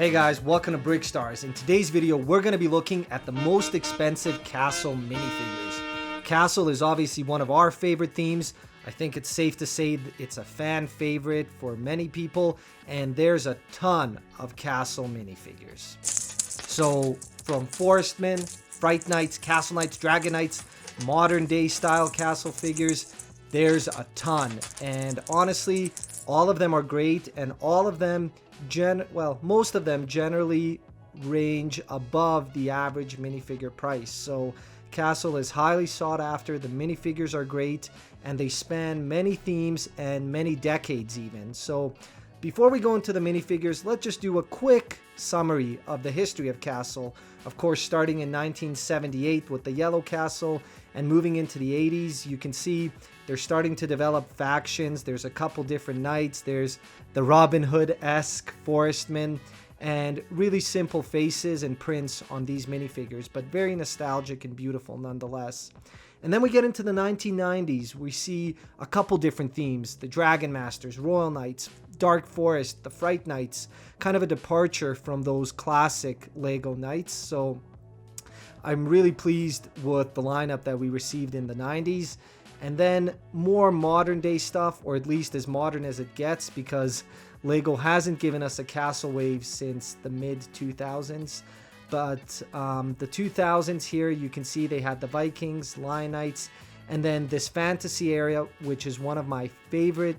Hey guys, welcome to Brickstars. In today's video, we're going to be looking at the most expensive Castle minifigures. Castle is obviously one of our favorite themes. I think it's safe to say it's a fan favorite for many people, and there's a ton of Castle minifigures. So from Forestman, Fright Knights, Castle Knights, Dragon Knights, modern day style Castle figures, there's a ton. And honestly, all of them are great, and all of them most of them generally range above the average minifigure price. So Castle is highly sought after, the minifigures are great, and they span many themes and many decades even. So before we go into the minifigures, let's just do a quick summary of the history of Castle. Of course, starting in 1978 with the Yellow Castle and moving into the 80s, you can see they're starting to develop factions. There's a couple different knights. There's the Robin Hood-esque Forestman, and really simple faces and prints on these minifigures, but very nostalgic and beautiful nonetheless. And then we get into the 1990s. We see a couple different themes: the Dragon Masters, Royal Knights, Dark Forest, the Fright Knights, kind of a departure from those classic Lego Knights. So I'm really pleased with the lineup that we received in the 90s. And then more modern day stuff, or at least as modern as it gets, because Lego hasn't given us a Castle wave since the mid 2000s. But the 2000s here, you can see they had the Vikings, Lion Knights, and then this fantasy area, which is one of my favorite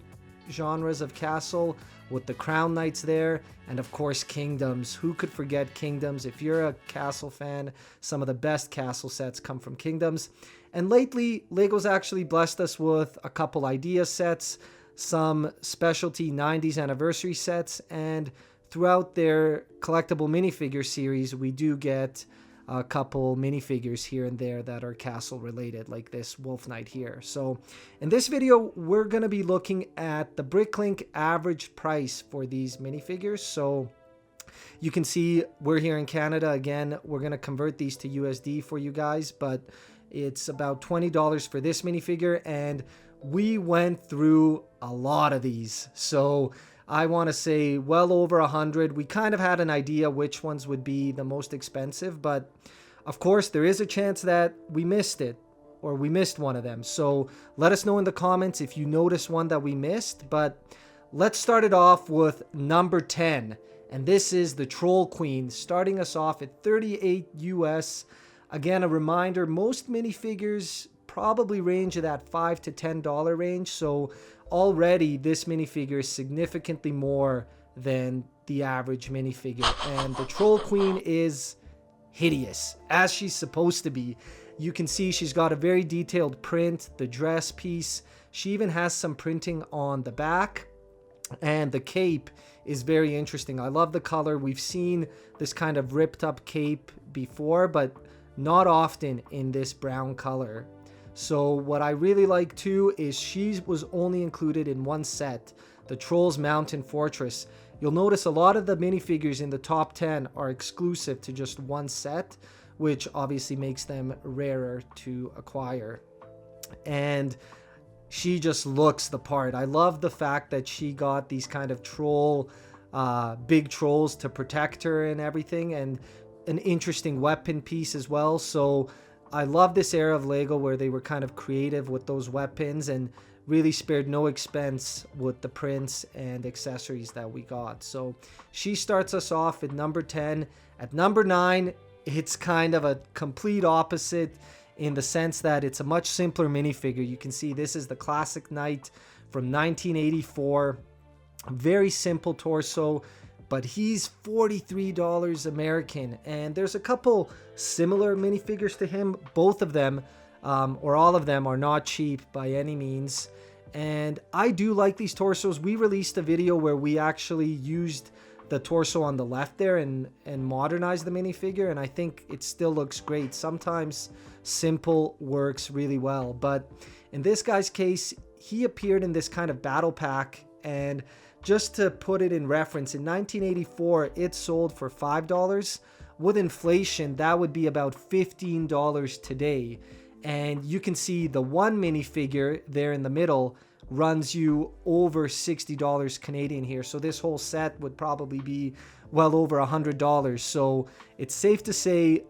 genres of Castle, with the Crown Knights there, and of course Kingdoms. Who could forget Kingdoms? If you're a Castle fan, some of the best Castle sets come from Kingdoms. And lately, Lego's actually blessed us with a couple idea sets, some specialty 90s anniversary sets, and throughout their collectible minifigure series, we do get a couple minifigures here and there that are Castle related, like this Wolf Knight here. So in this video, we're going to be looking at the Bricklink average price for these minifigures. So you can see we're here in Canada. Again, we're going to convert these to USD for you guys, but it's about $20 for this minifigure, and we went through a lot of these. So I want to say well over 100. We kind of had an idea which ones would be the most expensive, but of course there is a chance that we missed it, or we missed one of them. So let us know in the comments if you notice one that we missed. But let's start it off with number 10, and this is the Troll Queen, starting us off at 38 US. Again, a reminder, most minifigures probably range at that $5 to $10 range, so already this minifigure is significantly more than the average minifigure. And the Troll Queen is hideous, as she's supposed to be. You can see she's got a very detailed print, the dress piece. She even has some printing on the back, and the cape is very interesting. I love the color. We've seen this kind of ripped up cape before, but not often in this brown color. So what I really like too is she was only included in one set, the Trolls Mountain Fortress. You'll notice a lot of the minifigures in the top 10 are exclusive to just one set, which obviously makes them rarer to acquire. And she just looks the part. I love the fact that she got these kind of big trolls to protect her and everything, and an interesting weapon piece as well. So I love this era of Lego where they were kind of creative with those weapons and really spared no expense with the prints and accessories that we got. So she starts us off at number 10. At number 9, it's kind of a complete opposite in the sense that it's a much simpler minifigure. You can see this is the classic Knight from 1984. Very simple torso, but he's $43 American, and there's a couple similar minifigures to him. Both of them, or all of them, are not cheap by any means, and I do like these torsos. We released a video where we actually used the torso on the left there and modernized the minifigure, and I think it still looks great. Sometimes simple works really well, but in this guy's case, he appeared in this kind of battle pack, and just to put it in reference, in 1984, it sold for $5. With inflation, that would be about $15 today. And you can see the one minifigure there in the middle runs you over $60 Canadian here. So this whole set would probably be well over $100. So it's safe to say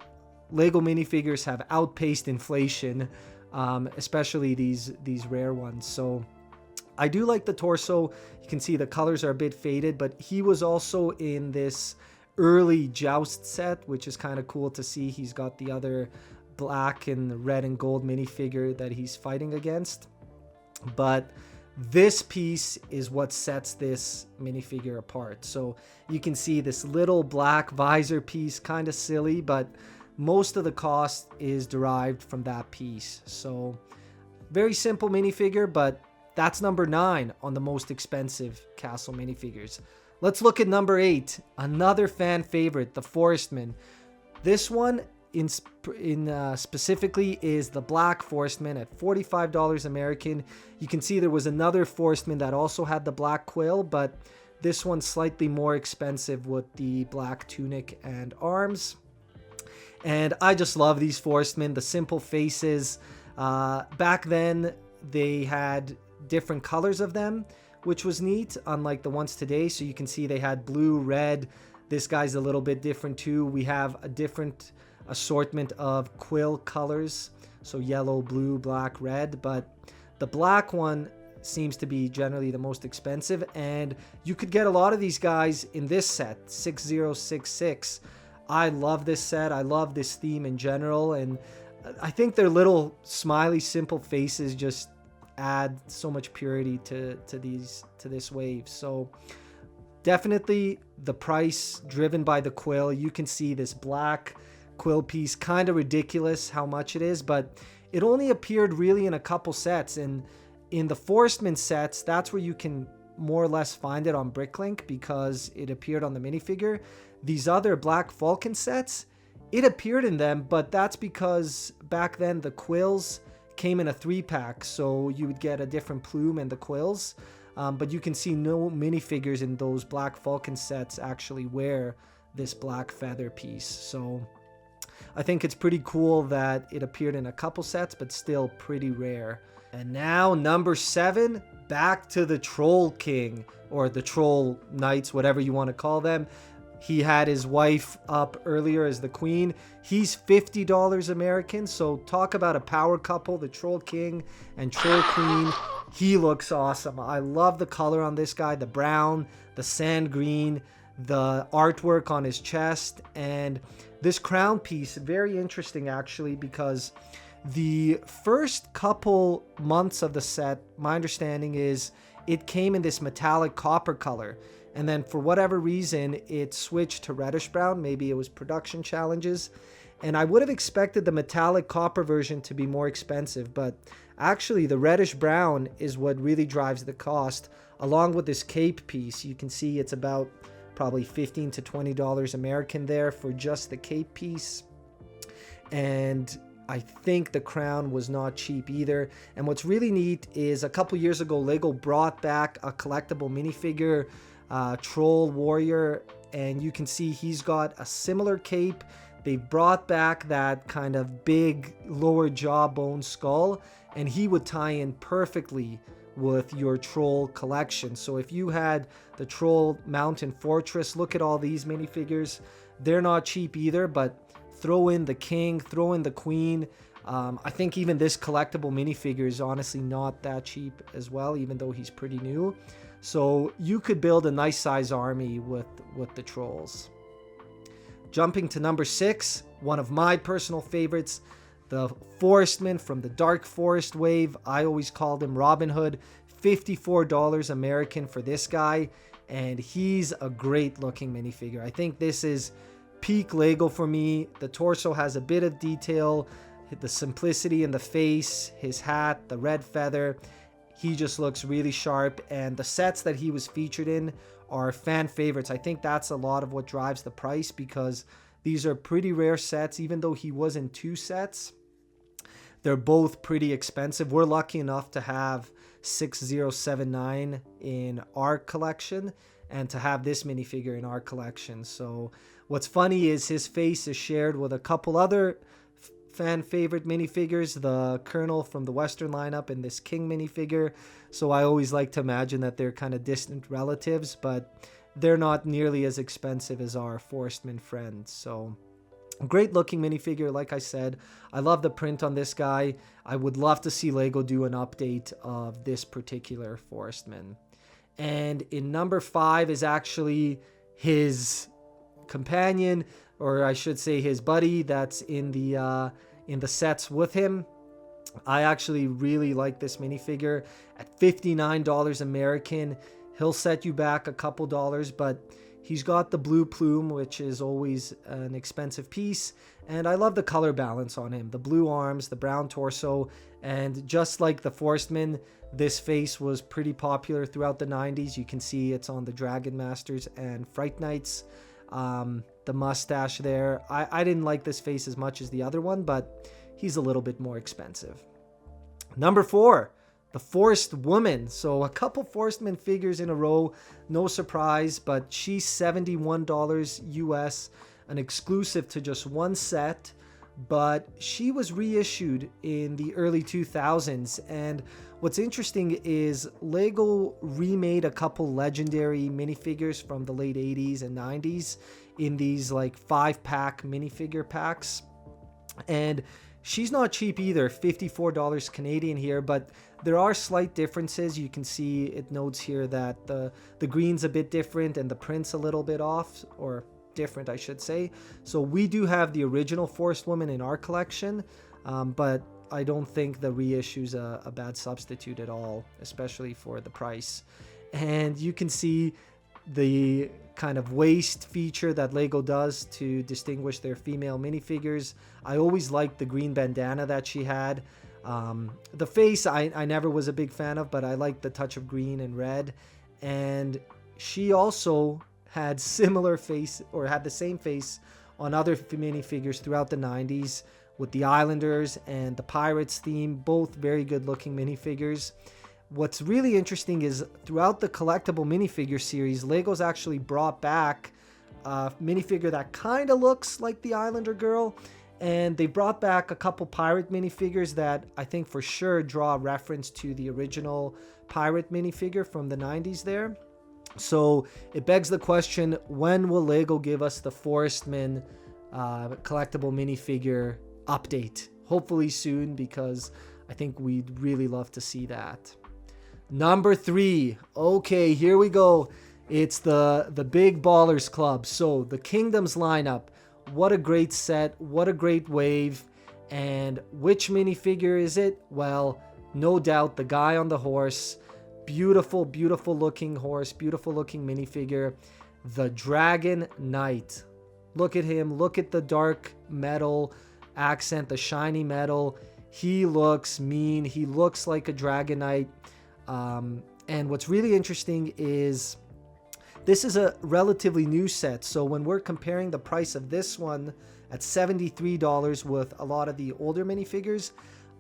Lego minifigures have outpaced inflation, especially these rare ones. So I do like the torso. You can see the colors are a bit faded, but he was also in this early Joust set, which is kind of cool to see. He's got the other black and red and gold minifigure that he's fighting against. But this piece is what sets this minifigure apart. So you can see this little black visor piece, kind of silly, but most of the cost is derived from that piece. So very simple minifigure, but that's number 9 on the most expensive castle minifigures. Let's look at number 8, another fan favorite, the Forestman. This one specifically is the black Forestman at $45 American. You can see there was another Forestman that also had the black quill, but this one's slightly more expensive with the black tunic and arms. And I just love these Forestmen, the simple faces. Back then, they had different colors of them, which was neat, unlike the ones today. So you can see they had blue, red. This guy's a little bit different too. We have a different assortment of quill colors, so yellow, blue, black, red, but the black one seems to be generally the most expensive, and you could get a lot of these guys in this set, 6066. I love this set. I love this theme in general, and I think their little smiley simple faces just add so much purity to this wave. So definitely the price driven by the quill. You can see this black quill piece, kind of ridiculous how much it is, but it only appeared really in a couple sets, and in the Forestman sets, that's where you can more or less find it on Bricklink because it appeared on the minifigure. These other Black Falcon sets, it appeared in them, but that's because back then the quills came in a 3-pack, so you would get a different plume and the quills, but you can see no minifigures in those Black Falcon sets actually wear this black feather piece. So I think it's pretty cool that it appeared in a couple sets, but still pretty rare. And now number 7, back to the Troll King, or the Troll Knights, whatever you want to call them. He had his wife up earlier as the queen. He's $50 American, so talk about a power couple, the Troll King and Troll Queen. He looks awesome. I love the color on this guy, the brown, the sand green, the artwork on his chest, and this crown piece, very interesting actually, because the first couple months of the set, my understanding is it came in this metallic copper color, and then for whatever reason it switched to reddish brown. Maybe it was production challenges, and I would have expected the metallic copper version to be more expensive, but actually the reddish brown is what really drives the cost, along with this cape piece. You can see it's about probably $15 to $20 American there for just the cape piece. And I think the crown was not cheap either. And what's really neat is a couple years ago, Lego brought back a collectible minifigure, Troll Warrior, and you can see he's got a similar cape. They brought back that kind of big lower jawbone skull, and he would tie in perfectly with your troll collection. So if you had the Troll Mountain Fortress, look at all these minifigures. They're not cheap either, but throw in the king, throw in the queen. I think even this collectible minifigure is honestly not that cheap as well, even though he's pretty new. So you could build a nice size army with the trolls. Jumping to number 6, one of my personal favorites, the Forestman from the Dark Forest wave. I always called him Robin Hood. $54 American for this guy, and he's a great looking minifigure. I think this is peak Lego for me. The torso has a bit of detail, the simplicity in the face, his hat, the red feather. He just looks really sharp, and the sets that he was featured in are fan favorites. I think that's a lot of what drives the price, because these are pretty rare sets. Even though he was in 2 sets, they're both pretty expensive. We're lucky enough to have 6079 in our collection and to have this minifigure in our collection. So what's funny is his face is shared with a couple other fan favorite minifigures, the Colonel from the Western lineup and this King minifigure. So I always like to imagine that they're kind of distant relatives, but they're not nearly as expensive as our Forestman friends. So great looking minifigure. Like I said, I love the print on this guy. I would love to see Lego do an update of this particular Forestman. And in number 5 is actually his companion, or I should say his buddy that's in the sets with him. I actually really like this minifigure at $59 American. He'll set you back a couple dollars, but he's got the blue plume, which is always an expensive piece. And I love the color balance on him. The blue arms, the brown torso, and just like the Forestman, this face was pretty popular throughout the 90s. You can see it's on the Dragon Masters and Fright Nights. The mustache there. I didn't like this face as much as the other one, but he's a little bit more expensive. Number 4, the Forestwoman. So a couple Forestman figures in a row, no surprise, but she's $71 US, an exclusive to just one set, but she was reissued in the early 2000s. And what's interesting is Lego remade a couple legendary minifigures from the late 80s and 90s in these like 5-pack minifigure packs. And she's not cheap either, $54 Canadian here, but there are slight differences. You can see it notes here that the green's a bit different and the print's a little bit off, or different I should say. So we do have the original Forestwoman in our collection, but I don't think the reissue's a bad substitute at all, especially for the price. And you can see the kind of waist feature that Lego does to distinguish their female minifigures. I always liked the green bandana that she had. The face I never was a big fan of, but I liked the touch of green and red. And she also had similar face, or had the same face on other minifigures throughout the 90s with the Islanders and the Pirates theme, both very good looking minifigures. What's really interesting is throughout the collectible minifigure series, Lego's actually brought back a minifigure that kind of looks like the Islander girl, and they brought back a couple pirate minifigures that I think for sure draw reference to the original pirate minifigure from the 90s there. So it begs the question, when will Lego give us the Forestman collectible minifigure update? Hopefully soon, because I think we'd really love to see that. Number 3. Okay, here we go. It's the Big Ballers Club. So the Kingdoms lineup. What a great set. What a great wave. And which minifigure is it? Well, no doubt the guy on the horse. Beautiful, beautiful looking horse. Beautiful looking minifigure. The Dragon Knight. Look at him. Look at the dark metal accent, the shiny metal. He looks mean. He looks like a Dragon Knight. And what's really interesting is this is a relatively new set. So when we're comparing the price of this one at $73 with a lot of the older minifigures,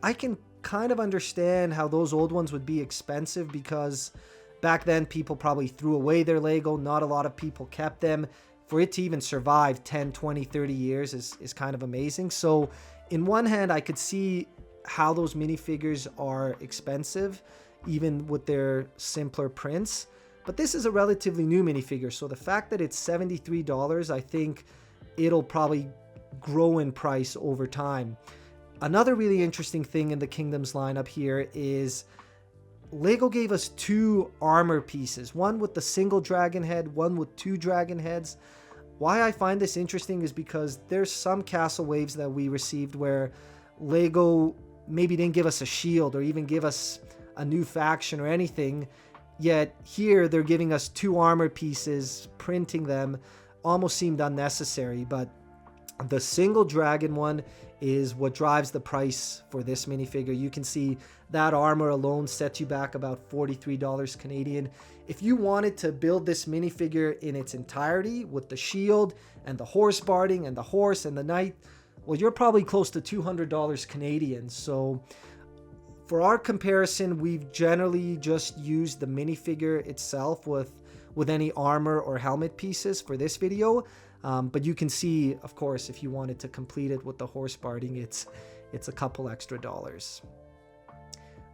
I can kind of understand how those old ones would be expensive, because back then people probably threw away their Lego. Not a lot of people kept them. For it to even survive 10, 20, 30 years is kind of amazing. So in one hand, I could see how those minifigures are expensive, even with their simpler prints. But this is a relatively new minifigure, so the fact that it's $73, I think it'll probably grow in price over time. Another really interesting thing in the Kingdoms lineup here is Lego gave us 2 armor pieces, one with the single dragon head, one with 2 dragon heads. Why I find this interesting is because there's some castle waves that we received where Lego maybe didn't give us a shield or even give us a new faction or anything, yet here they're giving us 2 armor pieces. Printing them almost seemed unnecessary, but the single dragon one is what drives the price for this minifigure. You can see that armor alone sets you back about $43 Canadian. If you wanted to build this minifigure in its entirety with the shield and the horse barding and the horse and the knight, well, you're probably close to $200 Canadian. So for our comparison, we've generally just used the minifigure itself with with any armor or helmet pieces for this video. But you can see, of course, if you wanted to complete it with the horse barding, it's a couple extra dollars.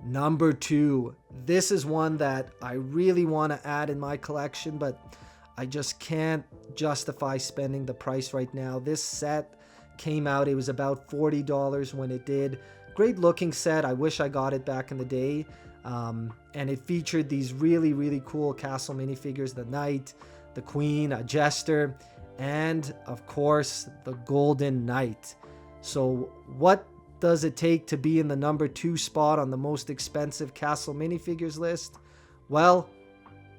Number 2, this is one that I really want to add in my collection, but I just can't justify spending the price right now. This set came out, it was about $40 when it did. Great looking set. I wish I got it back in the day. And it featured these really cool castle minifigures, the knight, the queen, a jester, and of course the golden knight. So what does it take to be in the number 2 spot on the most expensive castle minifigures list? Well,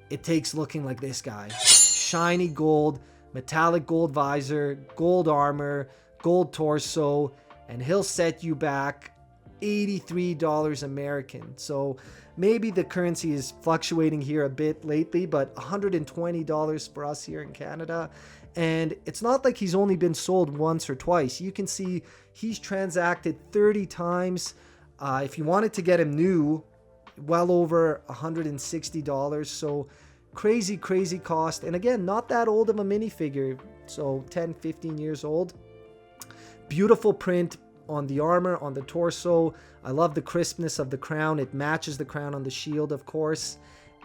it takes looking like this guy. Shiny gold, metallic gold visor, gold armor, gold torso, and he'll set you back $83 American. So maybe the currency is fluctuating here a bit lately, but $120 for us here in Canada. And it's not like he's only been sold once or twice. You can see he's transacted 30 times. If you wanted to get him new, well over $160. So crazy cost. And again, not that old of a minifigure. So 10, 15 years old. Beautiful print on the armor, on the torso. I love the crispness of the crown. It matches the crown on the shield, of course.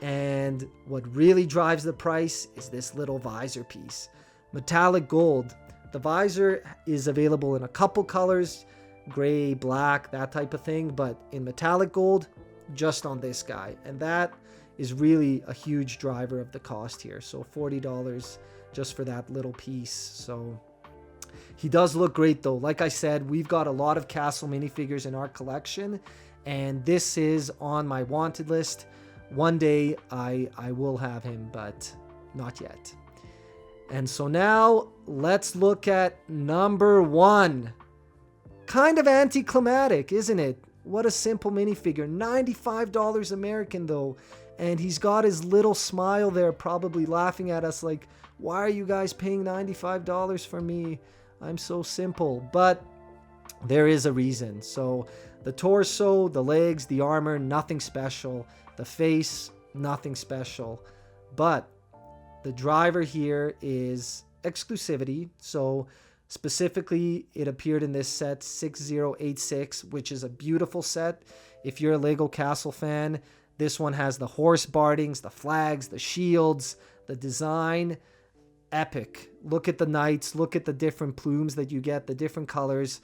And what really drives the price is this little visor piece. Metallic gold. The visor is available in a couple colors, gray, black, that type of thing, but in metallic gold, just on this guy. And that is really a huge driver of the cost here. So $40 just for that little piece. So he does look great though. Like I said, we've got a lot of castle minifigures in our collection, and this is on my wanted list. One day I will have him, but not yet. And so now let's look at number 1. Kind of anticlimactic, isn't it? What a simple minifigure. $95 American though. And he's got his little smile there, probably laughing at us like, why are you guys paying $95 for me? I'm so simple. But there is a reason. So the torso, the legs, the armor, nothing special. The face, nothing special. But the driver here is exclusivity. So specifically, it appeared in this set 6086, which is a beautiful set. If you're a Lego Castle fan, this one has the horse bardings, the flags, the shields, the design. Epic. Look at the knights. Look at the different plumes that you get, the different colors.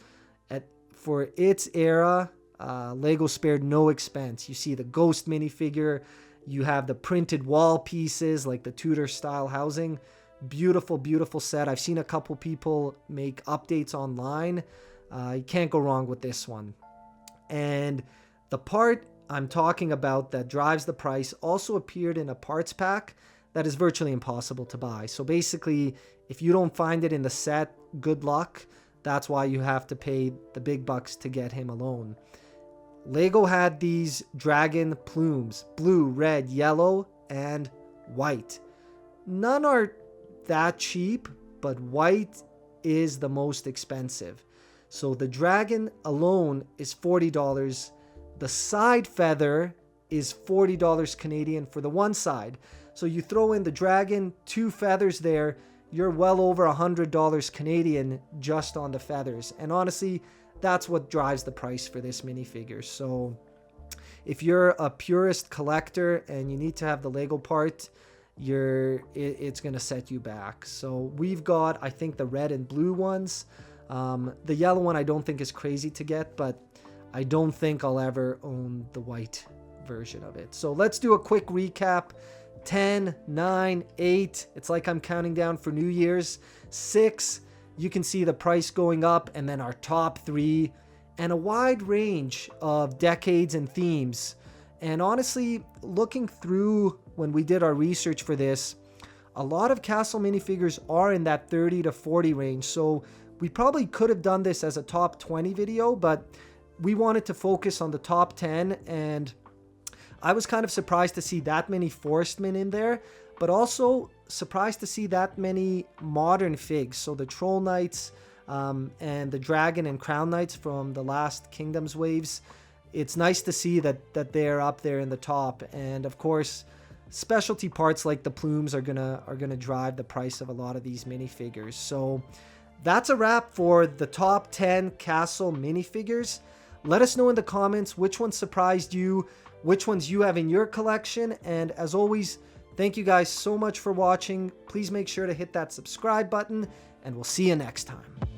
For its era, Lego spared no expense. You see the ghost minifigure. You have the printed wall pieces like the Tudor style housing. Beautiful set. I've seen a couple people make updates online. You can't go wrong with this one. And the part I'm talking about that drives the price also appeared in a parts pack that is virtually impossible to buy. So basically, if you don't find it in the set, good luck. That's why you have to pay the big bucks to get him alone. Lego had these dragon plumes, blue, red, yellow, and white. None are that cheap, but white is the most expensive. So the dragon alone is $40. The side feather is $40 Canadian for the one side. So you throw in the dragon, 2 feathers there, you're well over $100 Canadian just on the feathers. And honestly, that's what drives the price for this minifigure. So if you're a purist collector and you need to have the Lego part, it's going to set you back. So we've got, I think, the red and blue ones. The yellow one I don't think is crazy to get, but I don't think I'll ever own the white version of it. So let's do a quick recap. 10, 9, 8. It's like I'm counting down for New Year's. 6. You can see the price going up, and then our top 3, and a wide range of decades and themes. And honestly, looking through when we did our research for this, a lot of castle minifigures are in that 30 to 40 range. So we probably could have done this as a top 20 video, but we wanted to focus on the top 10, and I was kind of surprised to see that many forestmen in there, but also surprised to see that many modern figs. So the troll knights and the dragon and crown knights from the last Kingdoms waves. It's nice to see that they're up there in the top. And of course, specialty parts like the plumes are gonna drive the price of a lot of these minifigures. So that's a wrap for the top 10 castle minifigures. Let us know in the comments which ones surprised you, which ones you have in your collection, and as always, thank you guys so much for watching. Please make sure to hit that subscribe button, and we'll see you next time.